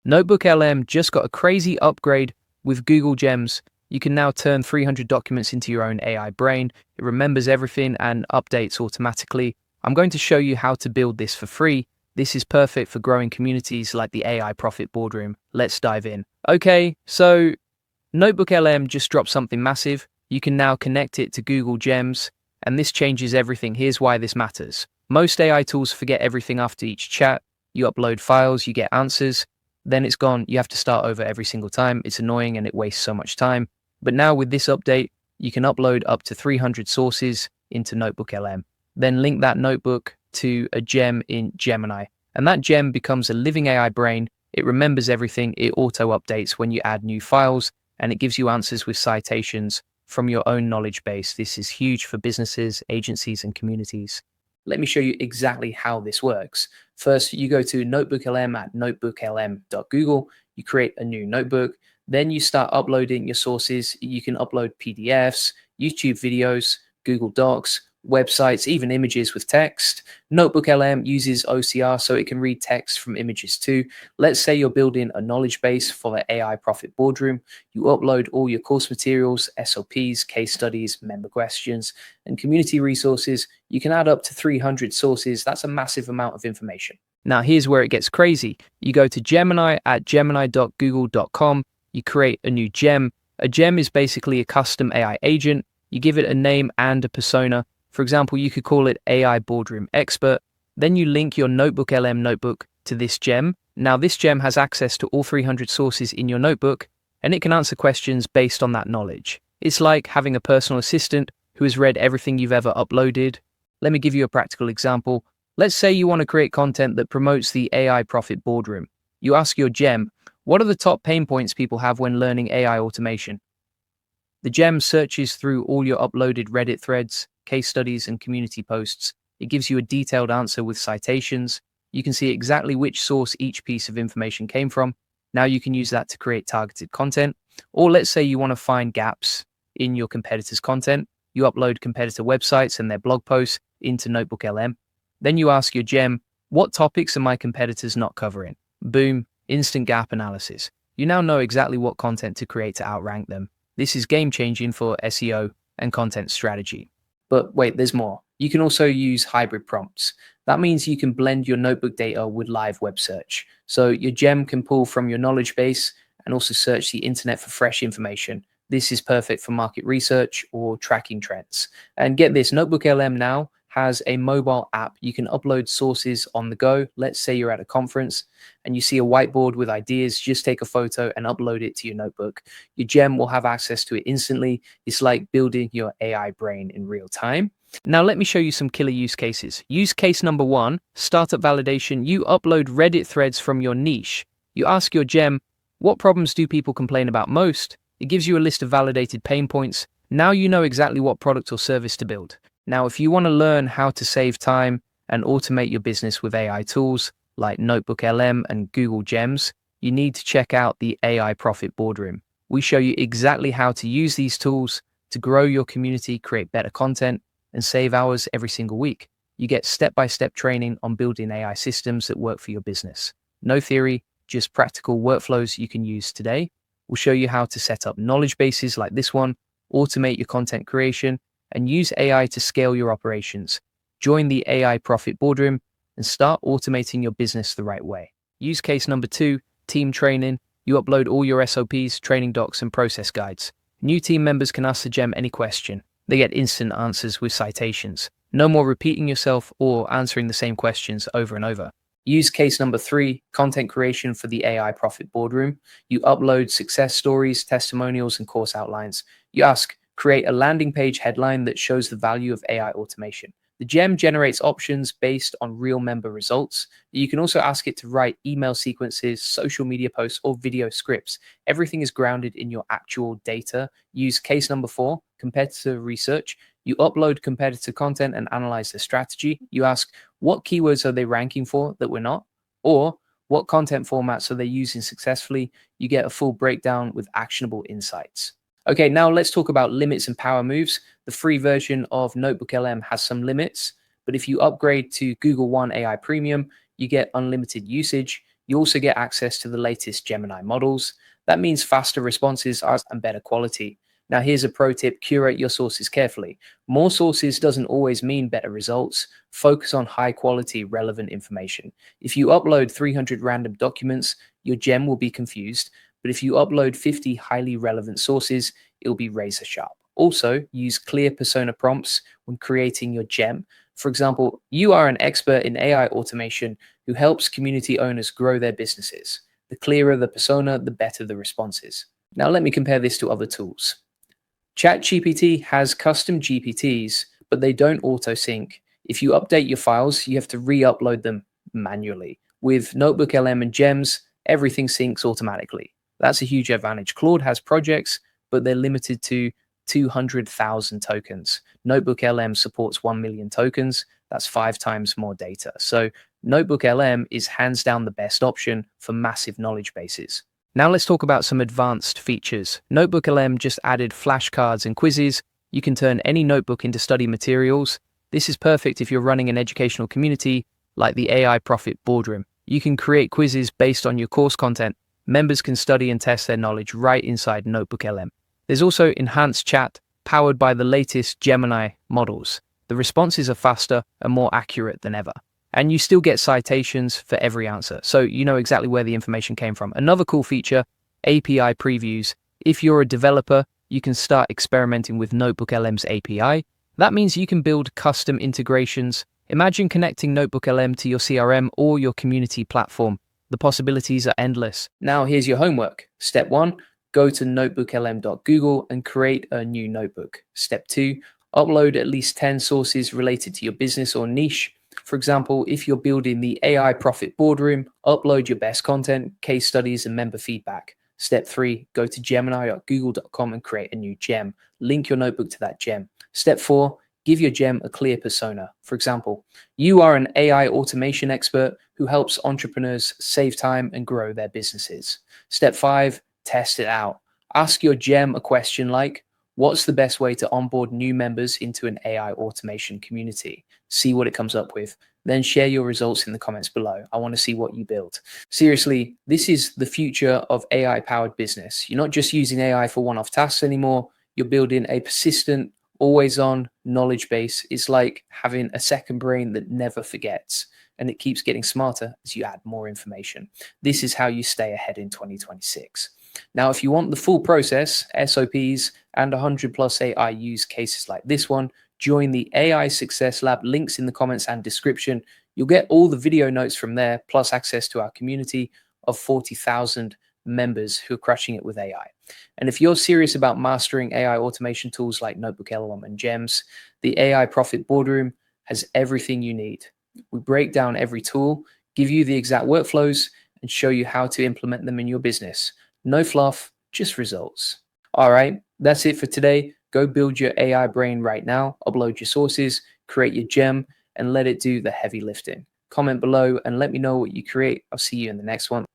NotebookLM just got a crazy upgrade with Google Gems. You can now turn 300 documents into your own AI brain. It remembers everything and updates automatically. I'm going to show you how to build this for free. This is perfect for growing communities like the AI Profit Boardroom. Let's dive in. Okay, so NotebookLM just dropped something massive. You can now connect it to Google Gems, and this changes everything. Here's why this matters. Most AI tools forget everything after each chat. You upload files, you get answers, then it's gone. You have to start over every single time. It's annoying and it wastes so much time. But now with this update, you can upload up to 300 sources into NotebookLM, then link that notebook to a gem in Gemini. And that gem becomes a living AI brain. It remembers everything. It auto-updates when you add new files, and it gives you answers with citations from your own knowledge base. This is huge for businesses, agencies, and communities. Let me show you exactly how this works. First, you go to NotebookLM at notebooklm.google. You create a new notebook. Then you start uploading your sources. You can upload PDFs, YouTube videos, Google Docs, websites, even images with text. NotebookLM uses OCR so it can read text from images too. Let's say you're building a knowledge base for the AI Profit Boardroom. You upload all your course materials, SOPs, case studies, member questions, and community resources. You can add up to 300 sources. That's a massive amount of information. Now here's where it gets crazy. You go to Gemini at gemini.google.com. You create a new gem. A gem is basically a custom AI agent. You give it a name and a persona. For example, you could call it AI Boardroom Expert. Then you link your NotebookLM notebook to this gem. Now this gem has access to all 300 sources in your notebook, and it can answer questions based on that knowledge. It's like having a personal assistant who has read everything you've ever uploaded. Let me give you a practical example. Let's say you want to create content that promotes the AI Profit Boardroom. You ask your gem, what are the top pain points people have when learning AI automation? The gem searches through all your uploaded Reddit threads, case studies, and community posts. It gives you a detailed answer with citations. You can see exactly which source each piece of information came from. Now you can use that to create targeted content. Or let's say you want to find gaps in your competitors' content. You upload competitor websites and their blog posts into NotebookLM. Then you ask your gem, what topics are my competitors not covering? Boom, instant gap analysis. You now know exactly what content to create to outrank them. This is game-changing for SEO and content strategy. But wait, there's more. You can also use hybrid prompts. That means you can blend your notebook data with live web search. So your gem can pull from your knowledge base and also search the internet for fresh information. This is perfect for market research or tracking trends. And get this, NotebookLM now has a mobile app. You can upload sources on the go. Let's say you're at a conference and you see a whiteboard with ideas. Just take a photo and upload it to your notebook. Your gem will have access to it instantly. It's like building your AI brain in real time. Now let me show you some killer use cases. Use case number 1, startup validation. You upload Reddit threads from your niche. You ask your gem, what problems do people complain about most? It gives you a list of validated pain points. Now you know exactly what product or service to build. Now, if you want to learn how to save time and automate your business with AI tools like NotebookLM and Google Gems, you need to check out the AI Profit Boardroom. We show you exactly how to use these tools to grow your community, create better content, and save hours every single week. You get step-by-step training on building AI systems that work for your business. No theory, just practical workflows you can use today. We'll show you how to set up knowledge bases like this one, automate your content creation, and use AI to scale your operations. Join the AI Profit Boardroom and start automating your business the right way. Use case number 2, team training. You upload all your SOPs, training docs, and process guides. New team members can ask the gem any question. They get instant answers with citations. No more repeating yourself or answering the same questions over and over. Use case number 3, content creation for the AI Profit Boardroom. You upload success stories, testimonials, and course outlines. You ask, create a landing page headline that shows the value of AI automation. The gem generates options based on real member results. You can also ask it to write email sequences, social media posts, or video scripts. Everything is grounded in your actual data. Use case number 4, competitor research. You upload competitor content and analyze the strategy. You ask, what keywords are they ranking for that we're not? Or what content formats are they using successfully? You get a full breakdown with actionable insights. Okay, now let's talk about limits and power moves. The free version of NotebookLM has some limits, but if you upgrade to Google One AI Premium, you get unlimited usage. You also get access to the latest Gemini models. That means faster responses and better quality. Now, here's a pro tip: curate your sources carefully. More sources doesn't always mean better results. Focus on high quality, relevant information. If you upload 300 random documents, your gem will be confused. But if you upload 50 highly relevant sources, it'll be razor sharp. Also, use clear persona prompts when creating your gem. For example, you are an expert in AI automation who helps community owners grow their businesses. The clearer the persona, the better the responses. Now, let me compare this to other tools. ChatGPT has custom GPTs, but they don't auto-sync. If you update your files, you have to re-upload them manually. With NotebookLM and Gems, everything syncs automatically. That's a huge advantage. Claude has projects, but they're limited to 200,000 tokens. NotebookLM supports 1 million tokens. That's 5 times more data. So NotebookLM is hands down the best option for massive knowledge bases. Now let's talk about some advanced features. NotebookLM just added flashcards and quizzes. You can turn any notebook into study materials. This is perfect if you're running an educational community like the AI Profit Boardroom. You can create quizzes based on your course content. Members can study and test their knowledge right inside NotebookLM. There's also enhanced chat powered by the latest Gemini models. The responses are faster and more accurate than ever. And you still get citations for every answer, so you know exactly where the information came from. Another cool feature, API Previews. If you're a developer, you can start experimenting with NotebookLM's API. That means you can build custom integrations. Imagine connecting NotebookLM to your CRM or your community platform. The possibilities are endless. Now here's your homework. Step 1, go to notebooklm.google and create a new notebook. Step 2, upload at least 10 sources related to your business or niche. For example, if you're building the AI Profit Boardroom, upload your best content, case studies, and member feedback. Step 3, go to gemini.google.com and create a new gem. Link your notebook to that gem. Step 4, give your gem a clear persona. For example, you are an AI automation expert who helps entrepreneurs save time and grow their businesses. Step 5, test it out. Ask your gem a question like, what's the best way to onboard new members into an AI automation community? See what it comes up with. Then share your results in the comments below. I want to see what you build. Seriously, this is the future of AI-powered business. You're not just using AI for one-off tasks anymore. You're building a persistent, always-on knowledge base. It's like having a second brain that never forgets, and it keeps getting smarter as you add more information. This is how you stay ahead in 2026. Now, if you want the full process, SOPs, and 100 plus AI use cases like this one, join the AI Success Lab, links in the comments and description. You'll get all the video notes from there, plus access to our community of 40,000 members who are crushing it with AI. And if you're serious about mastering AI automation tools like NotebookLM and Gems, the AI Profit Boardroom has everything you need. We break down every tool, give you the exact workflows, and show you how to implement them in your business. No fluff, just results. All right, that's it for today. Go build your AI brain right now, upload your sources, create your gem, and let it do the heavy lifting. Comment below and let me know what you create. I'll see you in the next one.